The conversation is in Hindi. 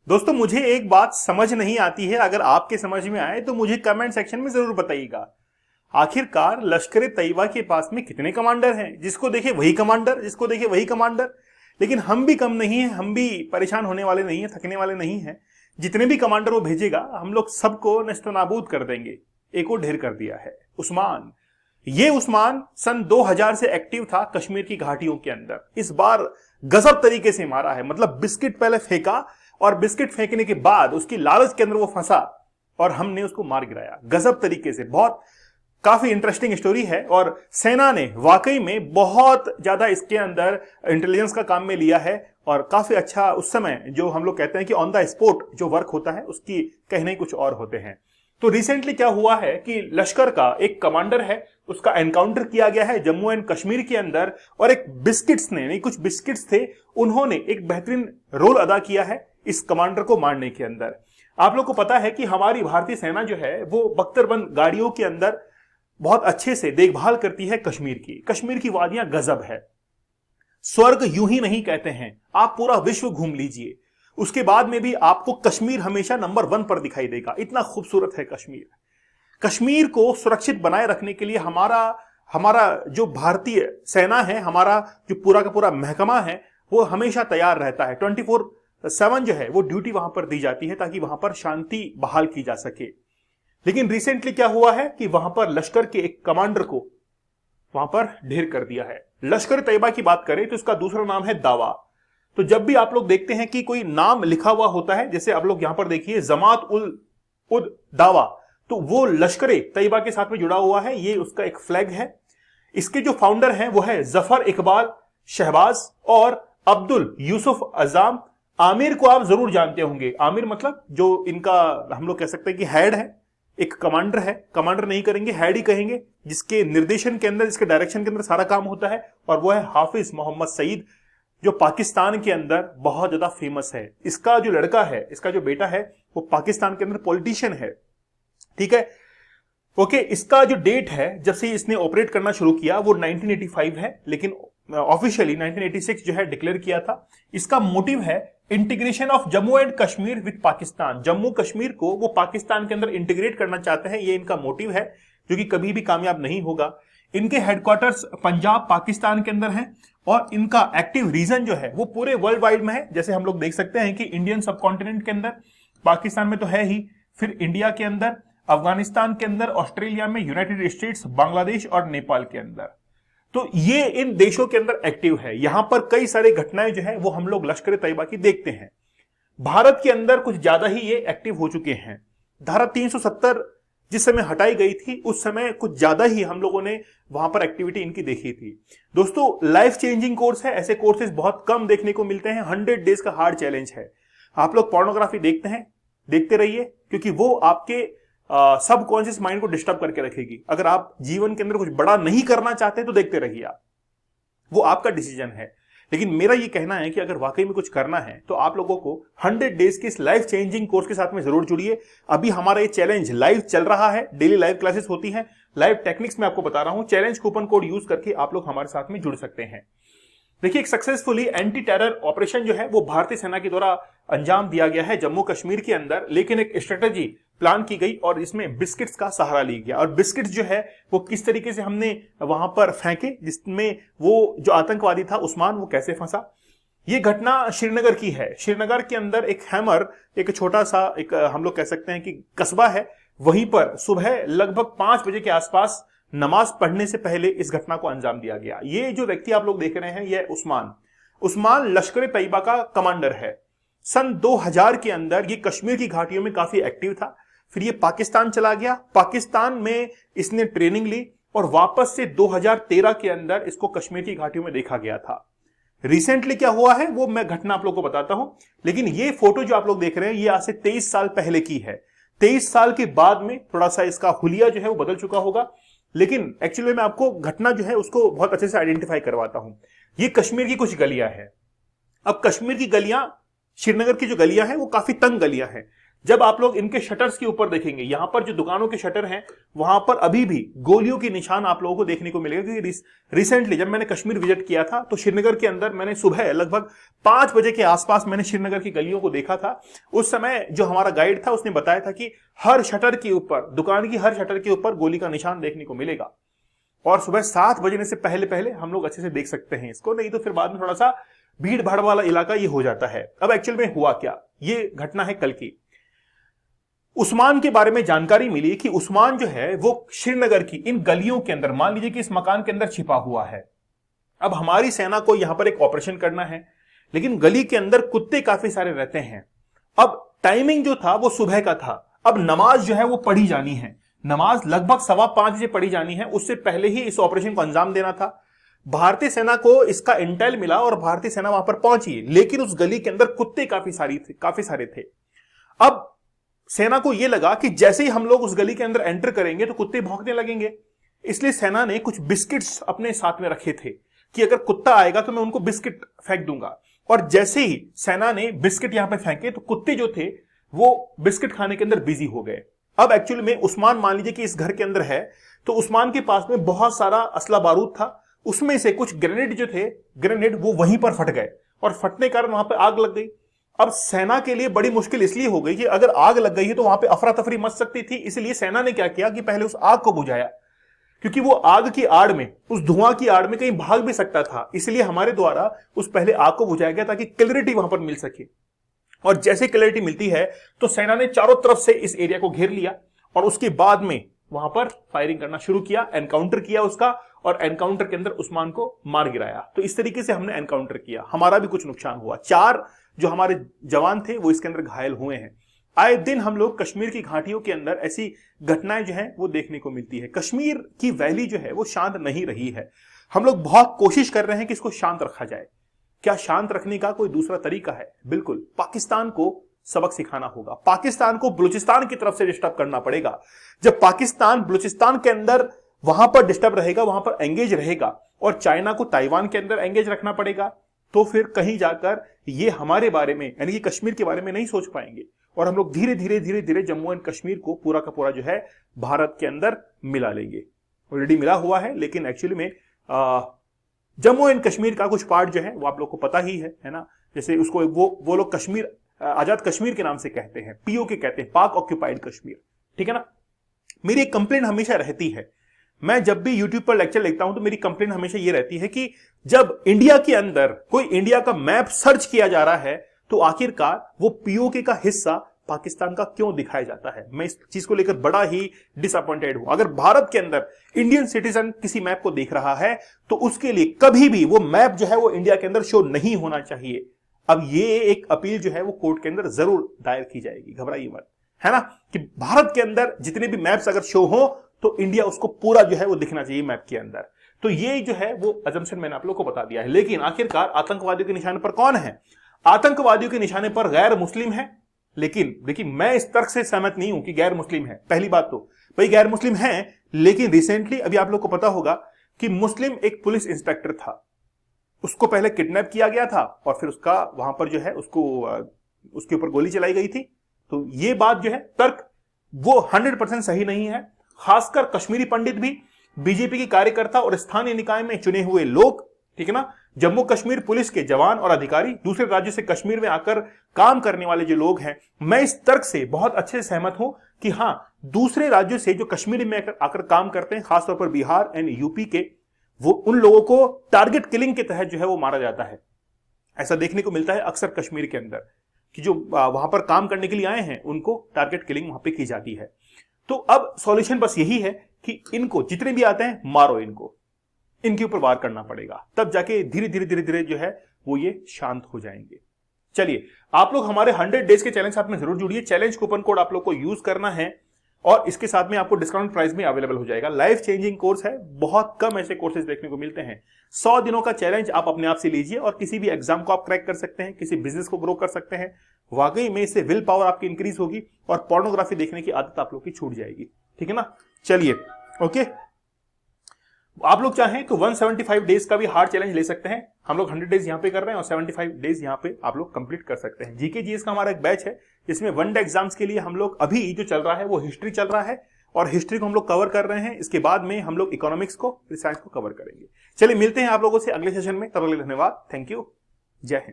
दोस्तों मुझे एक बात समझ नहीं आती है, अगर आपके समझ में आए तो मुझे कमेंट सेक्शन में जरूर बताइएगा। आखिरकार लश्कर तैयबा के पास में कितने कमांडर हैं? जिसको देखे वही कमांडर, जिसको देखे वही कमांडर। लेकिन हम भी कम नहीं है, हम भी परेशान होने वाले नहीं है, थकने वाले नहीं है। जितने भी कमांडर वो भेजेगा हम लोग सबको नस्तनाबूद कर देंगे। एक और ढेर कर दिया है उस्मान। ये उस्मान सन 2000 से एक्टिव था कश्मीर की घाटियों के अंदर। इस बार गजब तरीके से मारा है, मतलब बिस्किट पहले फेंका और बिस्किट फेंकने के बाद उसकी लालच के अंदर वो फंसा और हमने उसको मार गिराया गजब तरीके से। बहुत काफी इंटरेस्टिंग स्टोरी है और सेना ने वाकई में बहुत ज्यादा इसके अंदर इंटेलिजेंस का काम में लिया है और काफी अच्छा उस समय जो हम लोग कहते हैं कि ऑन द स्पॉट जो वर्क होता है उसकी कहने कुछ और होते हैं। तो रिसेंटली क्या हुआ है कि लश्कर का एक कमांडर है, उसका एनकाउंटर किया गया है जम्मू एंड कश्मीर के अंदर और एक बिस्किट्स ने, नहीं कुछ बिस्किट्स थे, उन्होंने एक बेहतरीन रोल अदा किया है इस कमांडर को मारने के अंदर। आप लोग को पता है कि हमारी भारतीय सेना जो है वो बख्तरबंद गाड़ियों के अंदर बहुत अच्छे से देखभाल करती है कश्मीर की। कश्मीर की वादियां गजब है, स्वर्ग यूं ही नहीं कहते हैं। आप पूरा विश्व घूम लीजिए, उसके बाद में भी आपको कश्मीर हमेशा नंबर 1 पर दिखाई देगा। इतना खूबसूरत है कश्मीर। कश्मीर को सुरक्षित बनाए रखने के लिए हमारा हमारा जो भारतीय सेना है, हमारा जो पूरा का पूरा महकमा है, वो हमेशा तैयार रहता है। 24/7 जो है वो ड्यूटी वहां पर दी जाती है ताकि वहां पर शांति बहाल की जा सके। लेकिन रिसेंटली क्या हुआ है कि वहां पर लश्कर के एक कमांडर को वहां पर ढेर कर दिया है। लश्कर तैयबा की बात करें तो इसका दूसरा नाम है दावा। तो जब भी आप लोग देखते हैं कि कोई नाम लिखा हुआ होता है, जैसे आप लोग यहां पर देखिए जमात उल उद दावा, तो वो लश्कर तैयबा के साथ में जुड़ा हुआ है। ये उसका एक फ्लैग है। इसके जो फाउंडर हैं वो है जफर इकबाल शहबाज और अब्दुल यूसुफ अजाम। आमिर को आप जरूर जानते होंगे। आमिर मतलब जो इनका हम लोग कह सकते हैं कि हेड है, एक कमांडर है। कमांडर नहीं करेंगे, हेड ही कहेंगे, जिसके निर्देशन के अंदर, जिसके डायरेक्शन के अंदर सारा काम होता है। और वो है हाफिज मोहम्मद सईद, जो पाकिस्तान के अंदर बहुत ज्यादा फेमस है। इसका जो लड़का है, इसका जो बेटा है, वो पाकिस्तान के अंदर पॉलिटिशियन है। ठीक है, ओके। इसका जो डेट है जब से इसने ऑपरेट करना शुरू किया वो 1985 है, लेकिन ऑफिशियली 1986 जो है डिक्लेयर किया था। इसका मोटिव है integration of Jammu and Kashmir with Pakistan. Jammu Kashmir को वो पाकिस्तान के अंदर इंटीग्रेट करना चाहते हैं, ये इनका मोटिव है, जो कि कभी भी कामयाब नहीं होगा। इनके हेडक्वार्टर्स पंजाब पाकिस्तान के अंदर है और इनका एक्टिव रीजन जो है वो पूरे वर्ल्ड वाइड में है। जैसे हम लोग देख सकते हैं कि इंडियन सबकॉन्टिनेंट के अंदर, पाकिस्तान में तो है ही, फिर इंडिया के अंदर, अफगानिस्तान के अंदर, ऑस्ट्रेलिया में, यूनाइटेड स्टेट्स, बांग्लादेश और नेपाल के अंदर। तो ये इन देशों के अंदर एक्टिव है। यहां पर कई सारी घटनाएं जो है वो हम लोग लश्कर तैयबा की देखते हैं। भारत के अंदर कुछ ज्यादा ही ये एक्टिव हो चुके हैं। धारा 370 जिस समय हटाई गई थी उस समय कुछ ज्यादा ही हम लोगों ने वहां पर एक्टिविटी इनकी देखी थी। दोस्तों लाइफ चेंजिंग कोर्स है, ऐसे कोर्सेज बहुत कम देखने को मिलते हैं। 100 डेज का हार्ड चैलेंज है। आप लोग पोर्नोग्राफी देखते हैं, देखते रहिए, क्योंकि वो आपके सबकॉन्शियस माइंड को डिस्टर्ब करके रखेगी। अगर आप जीवन के अंदर कुछ बड़ा नहीं करना चाहते तो देखते रहिए आप, वो आपका डिसीजन है। लेकिन मेरा ये कहना है कि अगर वाकई में कुछ करना है तो आप लोगों को 100 डेज के इस लाइफ चेंजिंग कोर्स के साथ में जरूर जुड़िए। अभी हमारा ये चैलेंज लाइव चल रहा है, डेली लाइव क्लासेस होती हैं, लाइव टेक्निक्स में आपको बता रहा हूं। चैलेंज कूपन कोड यूज करके आप लोग हमारे साथ में जुड़ सकते हैं। देखिए, एक सक्सेसफुली एंटी टेरर ऑपरेशन जो है वो भारतीय सेना के द्वारा अंजाम दिया गया है जम्मू कश्मीर के अंदर। लेकिन एक स्ट्रेटेजी प्लान की गई और इसमें बिस्किट्स का सहारा लिया गया। और बिस्किट्स जो है वो किस तरीके से हमने वहां पर फेंके, जिसमें वो जो आतंकवादी था उस्मान, वो कैसे फंसा। ये घटना श्रीनगर की है। श्रीनगर के अंदर एक हैमर, एक छोटा सा एक हम लोग कह सकते हैं कि कस्बा है, वहीं पर सुबह लगभग 5 बजे के आसपास नमाज पढ़ने से पहले इस घटना को अंजाम दिया गया। ये जो व्यक्ति आप लोग देख रहे हैं ये उस्मान लश्कर तैयबा का कमांडर है। सन 2000 के अंदर ये कश्मीर की घाटियों में काफी एक्टिव था। फिर ये पाकिस्तान चला गया, पाकिस्तान में इसने ट्रेनिंग ली और वापस से 2013 के अंदर इसको कश्मीर की घाटियों में देखा गया था। रिसेंटली क्या हुआ है वो मैं घटना आप लोग को बताता हूं। लेकिन ये फोटो जो आप लोग देख रहे हैं ये आज से 23 साल पहले की है। 23 साल के बाद में थोड़ा सा इसका हुलिया जो है वो बदल चुका होगा। लेकिन एक्चुअली मैं आपको घटना जो है उसको बहुत अच्छे से आइडेंटिफाई करवाता हूं। ये कश्मीर की कुछ गलियां हैं। अब कश्मीर की गलियां, श्रीनगर की जो गलियां हैं वो काफी तंग गलियां हैं। जब आप लोग इनके शटर्स के ऊपर देखेंगे, यहां पर जो दुकानों के शटर हैं वहां पर अभी भी गोलियों के निशान आप लोगों को देखने को मिलेगा। क्योंकि रिसेंटली जब मैंने कश्मीर विजिट किया था तो श्रीनगर के अंदर मैंने सुबह लगभग 5 बजे के आसपास मैंने श्रीनगर की गलियों को देखा था। उस समय जो हमारा गाइड था उसने बताया था कि हर शटर के ऊपर, दुकान की हर शटर के ऊपर गोली का निशान देखने को मिलेगा। और सुबह 7 बजने से पहले पहले हम लोग अच्छे से देख सकते हैं इसको, नहीं तो फिर बाद में थोड़ा सा भीड़ भाड़ वाला इलाका ये हो जाता है। अब एक्चुअल में हुआ क्या, ये घटना है कल की। उस्मान के बारे में जानकारी मिली कि उस्मान जो है वो श्रीनगर की इन गलियों के अंदर, मान लीजिए कि इस मकान के अंदर छिपा हुआ है। अब हमारी सेना को यहां पर एक ऑपरेशन करना है, लेकिन गली के अंदर कुत्ते काफी सारे रहते हैं। अब टाइमिंग जो था वो सुबह का था। अब नमाज जो है वो पढ़ी जानी है, नमाज लगभग 5:15 बजे पढ़ी जानी है। उससे पहले ही इस ऑपरेशन को अंजाम देना था। भारतीय सेना को इसका इंटेल मिला और भारतीय सेना वहां पर पहुंची, लेकिन उस गली के अंदर कुत्ते काफी सारे थे। अब सेना को यह लगा कि जैसे ही हम लोग उस गली के अंदर एंटर करेंगे तो कुत्ते भौंकने लगेंगे, इसलिए सेना ने कुछ बिस्किट्स अपने साथ में रखे थे कि अगर कुत्ता आएगा तो मैं उनको बिस्किट फेंक दूंगा। और जैसे ही सेना ने बिस्किट यहां पे फेंके तो कुत्ते जो थे वो बिस्किट खाने के अंदर बिजी हो गए। अब एक्चुअली में उस्मान, मान लीजिए कि इस घर के अंदर है तो उस्मान के पास में बहुत सारा असला बारूद था, उसमें से कुछ ग्रेनेड जो थे, ग्रेनेड वो वहीं पर फट गए और फटने के कारण वहां पर आग लग गई। अब सेना के लिए बड़ी मुश्किल इसलिए हो गई कि अगर आग लग गई है तो वहां पे अफरा तफरी मच सकती थी, इसलिए सेना ने क्या किया कि पहले उस आग को बुझाया, क्योंकि वो आग की आड़ में, उस धुआं की आड़ में कहीं भाग भी सकता था। इसलिए हमारे द्वारा उस पहले आग को बुझाया गया ताकि क्लैरिटी वहां पर मिल सके। और जैसे क्लैरिटी मिलती है तो सेना ने चारों तरफ से इस एरिया को घेर लिया और उसके बाद में वहां पर फायरिंग करना शुरू किया, एनकाउंटर किया उसका, और एनकाउंटर के अंदर उस्मान को मार गिराया। तो इस तरीके से हमने एनकाउंटर किया, हमारा भी कुछ नुकसान हुआ। 4 जो हमारे जवान थे वो इसके अंदर घायल हुए हैं। आए दिन हम लोग कश्मीर की घाटियों के अंदर ऐसी घटनाएं जो हैं वो देखने को मिलती है। कश्मीर की वैली जो है वो शांत नहीं रही है। हम लोग बहुत कोशिश कर रहे हैं कि इसको शांत रखा जाए। क्या शांत रखने का कोई दूसरा तरीका है? बिल्कुल, पाकिस्तान को सबक सिखाना होगा। पाकिस्तान को बलूचिस्तान की तरफ से डिस्टर्ब करना पड़ेगा। जब पाकिस्तान बलूचिस्तान के अंदर वहां पर डिस्टर्ब रहेगा, वहां पर एंगेज रहेगा, और चाइना को ताइवान के अंदर एंगेज रखना पड़ेगा, तो फिर कहीं जाकर ये हमारे बारे में, यानी कि कश्मीर के बारे में नहीं सोच पाएंगे और हम लोग धीरे धीरे जम्मू एंड कश्मीर को पूरा का पूरा जो है भारत के अंदर मिला लेंगे। ऑलरेडी मिला हुआ है, लेकिन एक्चुअली में जम्मू एंड कश्मीर का कुछ पार्ट जो है वो आप लोग को पता ही है ना। जैसे उसको वो लोग कश्मीर, आजाद कश्मीर के नाम से कहते हैं, पीओके कहते हैं, पाक ऑक्यूपाइड कश्मीर, ठीक है ना। मेरी एक कंप्लेंट हमेशा रहती है, मैं जब भी यूट्यूब पर लेक्चर लिखता हूं तो मेरी कंप्लेंट हमेशा ये रहती है कि जब इंडिया के अंदर कोई इंडिया का मैप सर्च किया जा रहा है तो आखिरकार वो पीओके का हिस्सा पाकिस्तान का क्यों दिखाया जाता है। मैं इस चीज को लेकर बड़ा ही डिसअपॉइंटेड हूं। अगर भारत के अंदर इंडियन सिटीजन किसी मैप को देख रहा है तो उसके लिए कभी भी वो मैप जो है वो इंडिया के अंदर शो नहीं होना चाहिए। अब ये एक अपील जो है वो कोर्ट के अंदर जरूर दायर की जाएगी, घबराइए मत, है ना, कि भारत के अंदर जितने भी मैप्स अगर शो हो तो इंडिया उसको पूरा जो है वो दिखना चाहिए मैप के अंदर। तो ये जो है वो अजम्पशन मैंने आप लोग को बता दिया है। लेकिन आखिरकार आतंकवादियों के निशाने पर कौन है? आतंकवादियों के निशाने पर गैर मुस्लिम है। लेकिन देखिए, मैं इस तर्क से सहमत नहीं हूं कि गैर मुस्लिम है। पहली बात तो भाई गैर मुस्लिम है, लेकिन रिसेंटली अभी आप लोग को पता होगा कि मुस्लिम एक पुलिस इंस्पेक्टर था, उसको पहले किडनैप किया गया था और फिर उसका वहां पर जो है उसको उसके ऊपर गोली चलाई गई थी। तो ये बात जो है तर्क वो 100% सही नहीं है। खासकर कश्मीरी पंडित भी, बीजेपी के कार्यकर्ता और स्थानीय निकाय में चुने हुए लोग, ठीक है ना, जम्मू कश्मीर पुलिस के जवान और अधिकारी, दूसरे राज्यों से कश्मीर में आकर काम करने वाले जो लोग हैं, मैं इस तर्क से बहुत अच्छे से सहमत हूं कि हां, दूसरे राज्यों से जो कश्मीर में आकर काम करते हैं, खासतौर पर बिहार एंड यूपी के, वो उन लोगों को टारगेट किलिंग के तहत जो है वो मारा जाता है। ऐसा देखने को मिलता है अक्सर कश्मीर के अंदर कि जो वहां पर काम करने के लिए आए हैं उनको टारगेट किलिंग वहां पे की जाती है। तो अब सॉल्यूशन बस यही है कि इनको जितने भी आते हैं मारो, इनको इनके ऊपर वार करना पड़ेगा, तब जाके धीरे धीरे जो है वो ये शांत हो जाएंगे। चलिए, आप लोग हमारे 100 डेज के चैलेंज साथ में जरूर जुड़िए। चैलेंज कूपन कोड आप लोग को यूज करना है और इसके साथ में आपको डिस्काउंट प्राइस में अवेलेबल हो जाएगा। लाइफ चेंजिंग कोर्स है, बहुत कम ऐसे कोर्सेज देखने को मिलते हैं। 100 दिनों का चैलेंज आप अपने आप से लीजिए और किसी भी एग्जाम को आप क्रैक कर सकते हैं, किसी बिजनेस को ग्रो कर सकते हैं। वाकई में इससे विल पावर आपकी इंक्रीज होगी और पोर्नोग्राफी देखने की आदत आप लोग की छूट जाएगी, ठीक है ना। चलिए, ओके, आप लोग चाहें तो 175 डेज का भी हार्ड चैलेंज ले सकते हैं। हम लोग 100 डेज यहां पे कर रहे हैं और 75 डेज यहां पे आप लोग कंप्लीट कर सकते हैं। जीके जीएस का हमारा एक बैच है, इसमें वन डे एग्जाम्स के लिए हम लोग अभी जो चल रहा है वो हिस्ट्री चल रहा है और हिस्ट्री को हम लोग कवर कर रहे हैं। इसके बाद में हम लोग इकोनॉमिक्स को, साइंस को कवर करेंगे। चलिए मिलते हैं आप लोगों से अगले सेशन में, तब तक के लिए धन्यवाद। Thank you. जय हिंद।